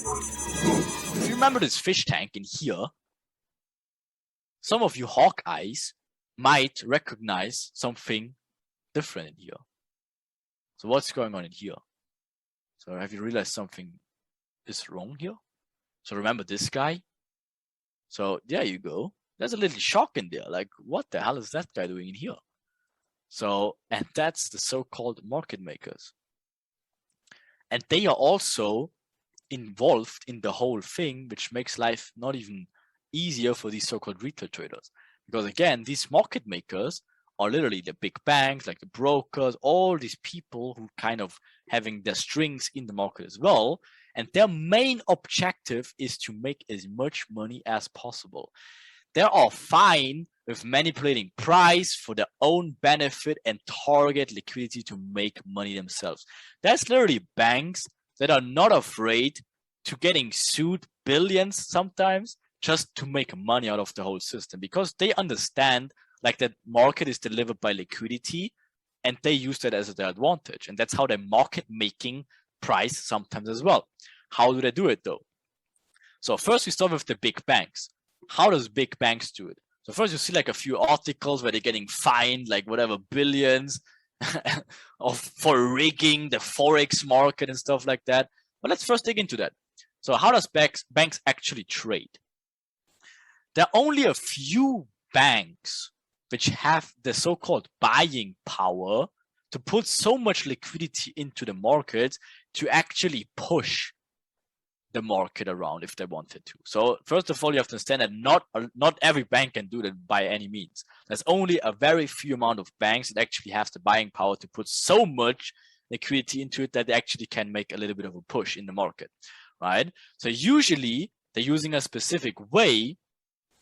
If you remember this fish tank in here, some of you Hawkeyes might recognize something different in here. So what's going on in here? So have you realized something is wrong here? So remember this guy? So there you go. There's a little shock in there. Like, what the hell is that guy doing in here? So, and that's the so-called market makers. And they are also involved in the whole thing, which makes life not even easier for these so-called retail traders. Because again, these market makers are literally the big banks, like the brokers, all these people who kind of having their strings in the market as well. And their main objective is to make as much money as possible. They are fine with manipulating price for their own benefit and target liquidity to make money themselves. That's literally banks that are not afraid to getting sued billions sometimes just to make money out of the whole system, because they understand like that market is delivered by liquidity and they use that as their advantage. And that's how they're market making price sometimes as well. How do they do it though? So first we start with the big banks. How does big banks do it? So first you see like a few articles where they're getting fined like whatever billions for rigging the Forex market and stuff like that. But let's first dig into that. So how does banks actually trade? There are only a few banks which have the so-called buying power to put so much liquidity into the market to actually push the market around if they wanted to. So first of all, you have to understand that not every bank can do that by any means. There's only a very few amount of banks that actually have the buying power to put so much liquidity into it that they actually can make a little bit of a push in the market, right? So usually they're using a specific way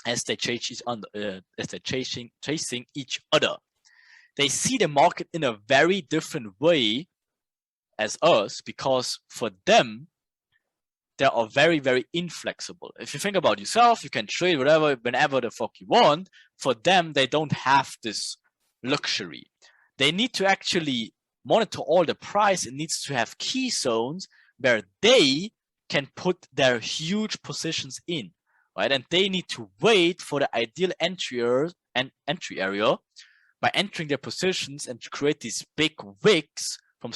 as they chase as they're chasing each other. They see the market in a very different way as us, because for them, they are very, very inflexible. If you think about yourself, you can trade whatever, whenever the fuck you want. For them, they don't have this luxury. They need to actually monitor all the price. It needs to have key zones where they can put their huge positions in, right? And they need to wait for the ideal entry area by entering their positions and to create these big wicks from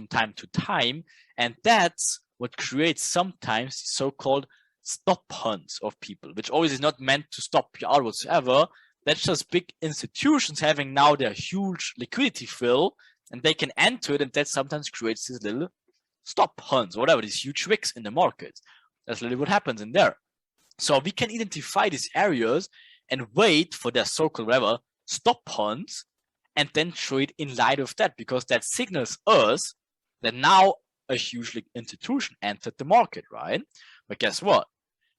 time to time. And that's what creates sometimes so-called stop hunts of people, which always is not meant to stop you out whatsoever. That's just big institutions having now their huge liquidity fill, and they can enter it, and that sometimes creates these little stop hunts, or whatever, these huge wicks in the market. That's literally what happens in there. So we can identify these areas and wait for their so-called whatever stop hunts, and then trade in light of that, because that signals us that now a huge institution entered the market, right? But guess what?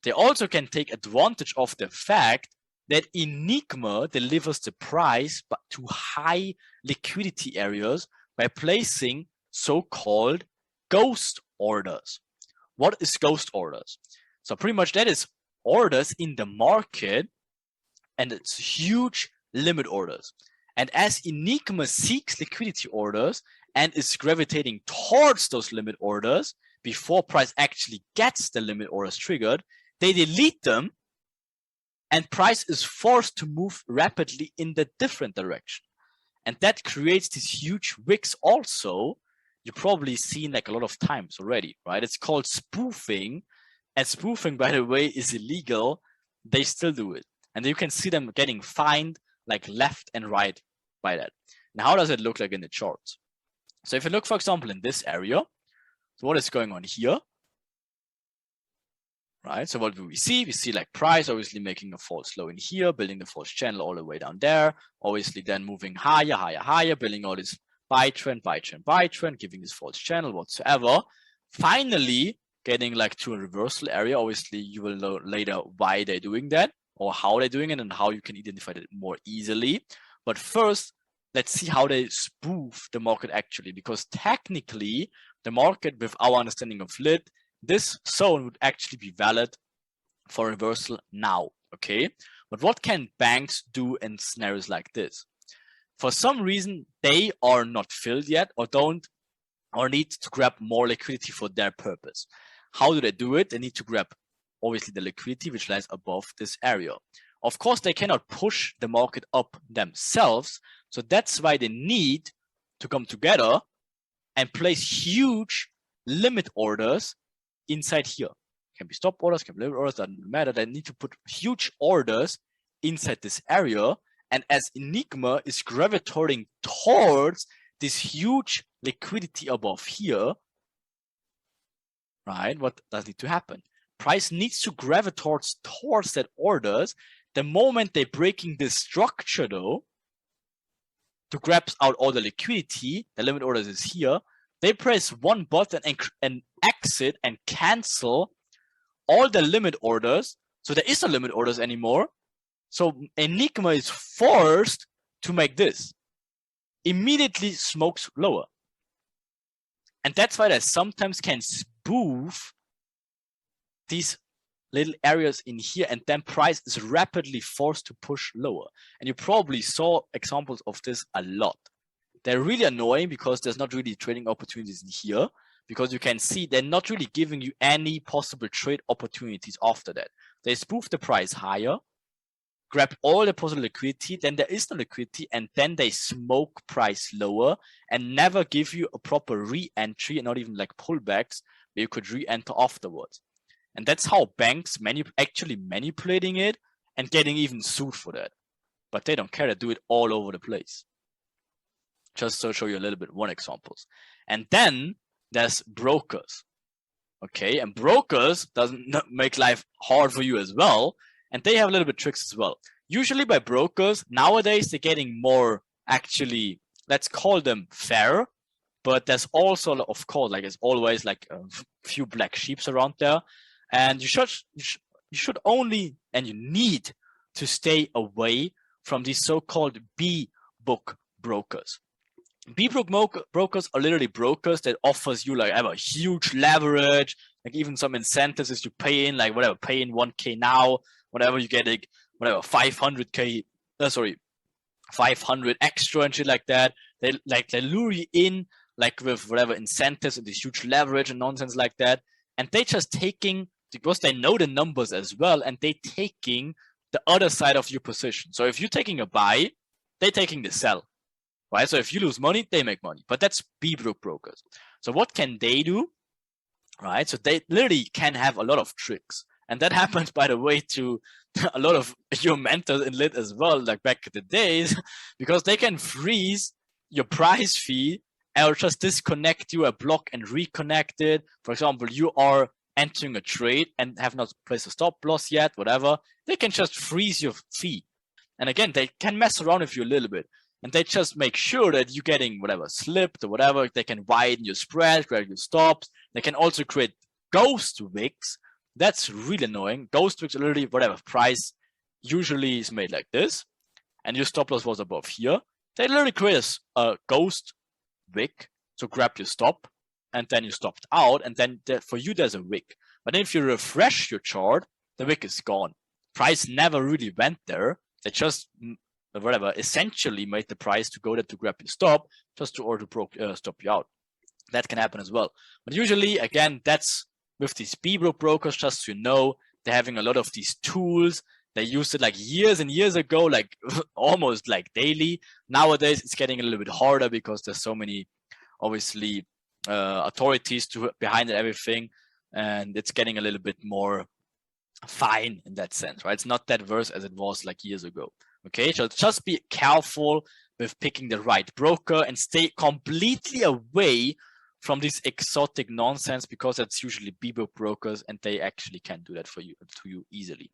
They also can take advantage of the fact that Enigma delivers the price but to high liquidity areas by placing so-called ghost orders. What is ghost orders? So pretty much that is orders in the market, and it's huge limit orders. And as Enigma seeks liquidity orders and is gravitating towards those limit orders before price actually gets the limit orders triggered, they delete them, and price is forced to move rapidly in the different direction. And that creates these huge wicks also. You've probably seen like a lot of times already, right? It's called spoofing. And spoofing, by the way, is illegal. They still do it. And you can see them getting fined like left and right by that. Now, how does it look like in the charts? So if you look, for example, in this area, so what is going on here? Right, so what do we see? We see like price obviously making a false low in here, building the false channel all the way down there, obviously then moving higher, higher, higher, building all this buy trend, buy trend, buy trend, giving this false channel whatsoever. Finally, getting like to a reversal area. Obviously, you will know later why they're doing that or how they're doing it and how you can identify it more easily. But first, let's see how they spoof the market actually, because technically the market, with our understanding of lit, this zone would actually be valid for reversal now, okay? But what can banks do in scenarios like this? For some reason, they are not filled yet or need to grab more liquidity for their purpose. How do they do it? They need to grab obviously the liquidity which lies above this area. Of course, they cannot push the market up themselves. So that's why they need to come together and place huge limit orders inside here. Can be stop orders, can be limit orders, doesn't matter. They need to put huge orders inside this area. And as Enigma is gravitating towards this huge liquidity above here, right? What does need to happen? Price needs to gravitate towards that orders. The moment they're breaking this structure though, to grab out all the liquidity, the limit orders is here, they press one button and exit and cancel all the limit orders. So there is no limit orders anymore. So Enigma is forced to make this. Immediately smokes lower. And that's why they sometimes can spoof these little areas in here, and then price is rapidly forced to push lower. And you probably saw examples of this a lot. They're really annoying because there's not really trading opportunities in here, because you can see they're not really giving you any possible trade opportunities after that. They spoof the price higher, grab all the possible liquidity, then there is no liquidity, and then they smoke price lower and never give you a proper re-entry, and not even like pullbacks where you could re-enter afterwards. And that's how banks actually manipulating it and getting even sued for that. But they don't care, they do it all over the place. Just to show you a little bit one examples. And then there's brokers. Okay, and brokers doesn't make life hard for you as well. And they have a little bit tricks as well. Usually by brokers, nowadays they're getting more actually, let's call them fair. But there's also, of course, like it's always like a few black sheeps around there. And you should only, and you need to stay away from these so-called B-book brokers. B-book brokers are literally brokers that offers you like a huge leverage, like even some incentives is you pay in like whatever, pay in 1K now, whatever you get like whatever 500K, 500 extra and shit like that. They lure you in like with whatever incentives and this huge leverage and nonsense like that. And they just taking, because they know the numbers as well, and they taking the other side of your position. So if you're taking a buy, they're taking the sell, right? So if you lose money, they make money. But that's B-book brokers. So what can they do, right? So they literally can have a lot of tricks. And that happens, by the way, to a lot of your mentors in Lit as well, like back in the days, because they can freeze your price feed or just disconnect you, a block and reconnect it. For example, you are entering a trade and have not placed a stop loss yet, whatever. They can just freeze your fee. And again, they can mess around with you a little bit. And they just make sure that you're getting whatever slipped or whatever. They can widen your spread, create your stops. They can also create ghost wicks. That's really annoying. Ghost wicks are literally whatever price usually is made like this. And your stop loss was above here. They literally create a ghost wick to grab your stop, and then you stopped out, and then for you there's a wick. But then if you refresh your chart, the wick is gone. Price never really went there. They just whatever essentially made the price to go there to grab your stop, just to order stop you out. That can happen as well. But usually, again, that's with these B-book brokers, just so you know, they're having a lot of these tools. They used it like years and years ago, like almost like daily. Nowadays, it's getting a little bit harder because there's so many, obviously, authorities behind everything, and it's getting a little bit more fine in that sense, right? It's not that worse as it was like years ago. Okay, so just be careful with picking the right broker and stay completely away from this exotic nonsense, because that's usually B-book brokers, and they actually can do that for you easily.